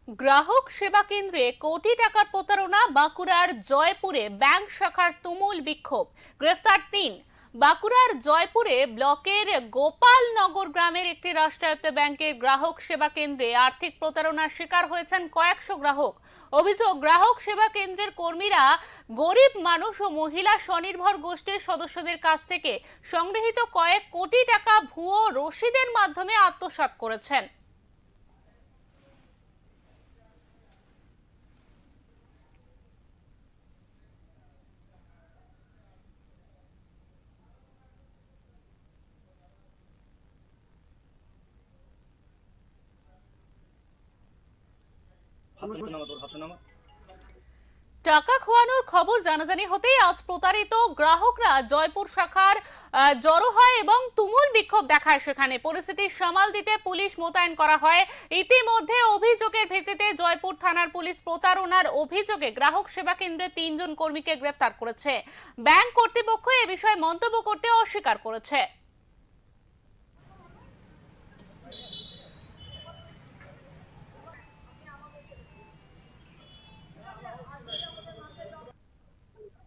গ্রাহক সেবা কেন্দ্রে কোটি টাকার প্রতারণা, বাঁকুড়ার জয়পুরে ব্যাংক শাখার তুমুল বিক্ষোভ, গ্রেফতার ৩। বাঁকুড়ার জয়পুরে ব্লকের গোপালনগর গ্রামের একটি রাষ্ট্রায়ত্ত ব্যাংকের গ্রাহক সেবা কেন্দ্রে আর্থিক প্রতারণার শিকার হয়েছেন কয়েকশো গ্রাহক। অভিযোগ, গ্রাহক সেবা কেন্দ্রের কর্মীরা গরিব মানুষ ও মহিলা স্বনির্ভর গোষ্ঠীর সদস্যদের কাছ থেকে সংগৃহীত কয়েক কোটি টাকা ভুয়ো রসিদের মাধ্যমে আত্মসাৎ করেছেন। টাকা খোয়ানোর খবর জানাজানি হতেই আজ প্রতারিত গ্রাহকরা জয়পুর শাখার জড়ো হয় এবং তুমুল বিক্ষোভ দেখায়। সেখানে পরিস্থিতি সামাল দিতে পুলিশ মোতায়েন করা হয়। ইতিমধ্যে অভিযোগের ভিত্তিতে জয়পুর থানার পুলিশ প্রতারণার অভিযোগে গ্রাহক সেবা কেন্দ্রে ৩ জন কর্মীকে গ্রেফতার করেছে। ব্যাংক কর্তৃপক্ষ এ বিষয়ে মন্তব্য করতে অস্বীকার করেছে।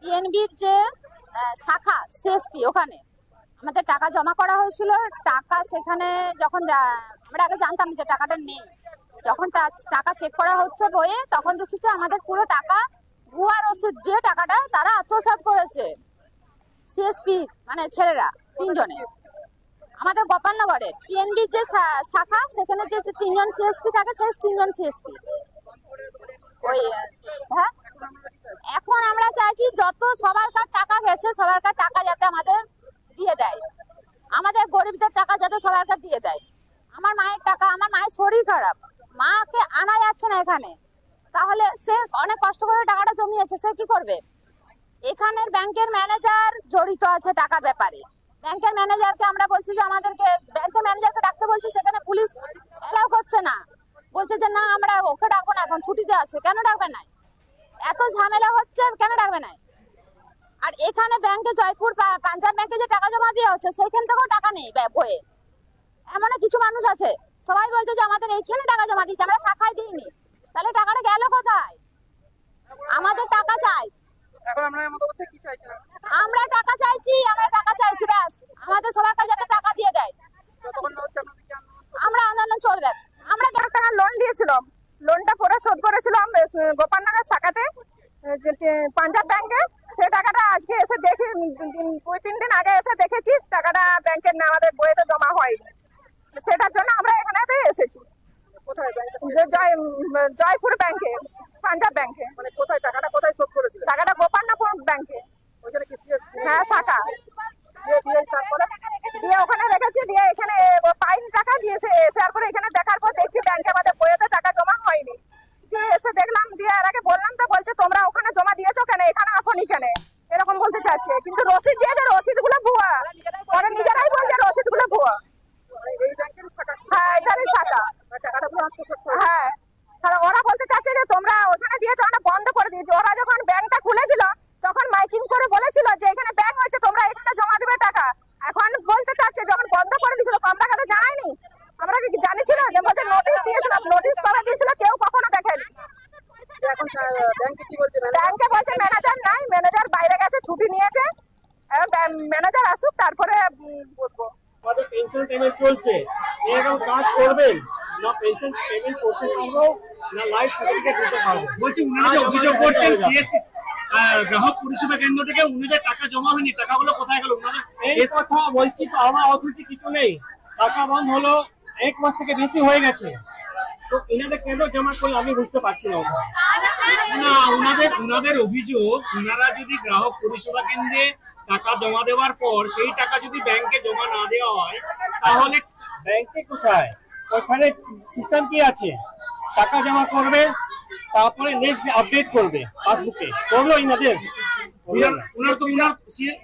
পিএনবির যে শাখা সিএসপি, ওখানে আমাদের টাকা জমা করা হয়েছিল। টাকা সেখানে যখন আমরা আগে জানতাম যে টাকাটা নেই, যখন টাকা চেক করা হচ্ছে বইয়ে, তখন দেখছি যে আমাদের পুরো টাকা ভুয়া রসিদ দিয়ে টাকাটা তারা আত্মসাৎ করেছে। সিএসপি মানে ছেলেরা ৩ জনে, আমাদের গোপালনগরের পিএনবির যে শাখা, সেখানে যে ৩ জন সিএসপি থাকে, সেই ৩ জন সিএসপি। ওই হ্যাঁ, এখন আমরা চাইছি যত সবার টাকা গেছে, সবার টাকা যাতে আমাদের দিয়ে দেয়, আমাদের গরিবদের টাকা যাতে সবার দিয়ে দেয়। আমার মায়ের টাকা, আমার মায়ের শরীর খারাপ, মাকে আনা যাচ্ছে না এখানে, তাহলে সে অনেক কষ্ট করে টাকাটা জমিয়েছে, সে কি করবে? এখানের ব্যাংকের ম্যানেজার জড়িত আছে টাকার ব্যাপারে। ব্যাংকের ম্যানেজারকে আমরা বলছি যে আমাদেরকে ব্যাংকের ম্যানেজারকে ডাকতে বলছি, সেখানে পুলিশ এলাও করছে না, বলছে যে না আমরা ওকে ডাকবো না, এখন ছুটিতে আছে। কেন ডাকবে না? এত ঝামেলা হচ্ছে, কেন ডাকবে না? আর এখানে ব্যাংকে জয়পুর পাঞ্জাব ব্যাংকে যে টাকা জমা দেওয়া হচ্ছে, সেইখান থেকেও টাকা নেই বইয়ে। এমন কিছু মানুষ আছে, সবাই বলছে যে আমাদের এইখানে টাকা জমা দিচ্ছে, আমরা শাখায় দিইনি। তাহলে টাকাটা গেল কোথায়? আমাদের টাকা চাই। আমরা টাকা চাইছি, ব্যাস আমাদের সবার কাছে যাতে টাকা দিয়ে দেয়। আমরা আন্দোলন চলবে। আমরা 1 লাখ টাকা লোন দিয়েছিলাম, লোনটা পরে শোধ করেছিলাম গোপালনগর শাখাতে পাঞ্জাব ব্যাংকে। সেই টাকাটা আজকে এসে দেখি, 2-3 দিন আগে এসে দেখেছি টাকাটা ব্যাংকের আমাদের বইতে জমা হয়নি। সেটার জন্য আমরা এখানে এসেছি। জয়পুর ব্যাংকে, পাঞ্জাব ব্যাংকে। মানে কোথায় টাকাটা কোথায় শোধ করেছিল? টাকাটা গোপালনগর ব্যাংকে, হ্যাঁ শাখা দিয়ে ওখানে রেখেছি। দিয়ে এখানে পাইনি টাকা দিয়েছে। এসার পরে এখানে দেখার পর দেখছি ব্যাংকে আমাদের বইতে টাকা জমা হয়নি। দিয়ে এসে দেখলাম, দিয়ে এর আগে বললাম তো, বলছে তোমরা ওখানে জমা দিয়েছো কেন, এখানে আসোনি কেন, এরকম বলতে চাচ্ছে। কিন্তু রসিদ দিয়েছে, রসিদ গুলো ভুয়া। ওরা নিজেরাই বলছে রসিদ গুলো ভুয়া। হ্যাঁ, এখানেই শাখা। হ্যাঁ, তাহলে ওরা বলতে চাচ্ছে যে তোমরা ওখানে দিয়েছো, আমরা বন্ধ করে দিয়েছি। ওরা যখন ব্যাংকটা খুলেছিল তখন মাইকিং করে বলেছিল যে এখানে ব্যাংক হয়েছে, তোমরা এখানে জমা দেবে টাকা। এখন বলতে চাচ্ছে যখন বন্ধ করে দিয়েছিল, আমরা কাছে জানাইনি, আমরা কি জানিছিল যে বলছে নোটিশ দিয়েছিলাম, নোটিশ করা দিয়েছিল, কেউ কখনো দেখেনি। এখন ব্যাংকে কি বলছে? ব্যাংকে বলছে ম্যানেজার নাই, ম্যানেজার বাইরে গেছে, ছুটি নিয়েছে, ম্যানেজার আসুক তারপরে বুঝবো। আমাদের পেনশন পেমেন্ট চলছে, এরকম কাজ করবেন না, পেনশন পেমেন্ট করতে পারবো না, লাইফ সার্টিফিকেট দিতে পারবো। বলছি উনারা যে অভিযোগ করছেন সিএসসি গ্রাহক পরিষেবা কেন্দ্র থেকে উনাদের টাকা জমা হয়নি, টাকাগুলো কোথায় গেল? এই কথা বলছি তো, আমার অথরিটি কিছু নেই। শাখা বন্ধ হলো 1 মাস থেকে বেশি হয়ে গেছে, তো এনাদের কেন জমা করলে আমি বুঝতে পারছি না। না, উনাদের অভিযোগ, উনারা যদি গ্রাহক পরিষেবা কেন্দ্রে টাকা জমা দেওয়ার পর সেই টাকা যদি ব্যাংকে জমা না দেওয়া হয়, তাহলে ব্যাংকে কোথায়? ওখানে সিস্টেম কি আছে? টাকা জমা করবে, তারপরে নেক্সট আপডেট করবে পাসবুকে, করলো ইনাদের।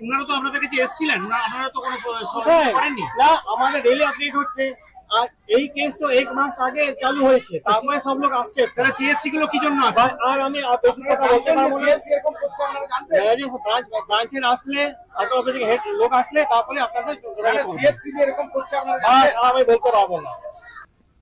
উনারা তো আপনাদের কাছে এসেছিলেন, আপনারা তো কোনো করেননি না। আমাদের ডেইলি আপডেট হচ্ছে, আর এই কেস তো 1 মাস আগে চালু হয়েছে, তারপরে সব লোক আসছে। তাহলে সিএসসি গুলো কি জন্য আছে? আর আমি বেশি কথা বলতে পারবো না। ব্রাঞ্চের আসলে, সার্কেল অফিসের হেড লোক আসলে তারপরে আপনাদের সিএসসি এরকম করছে, আমি বলতে পারবো না।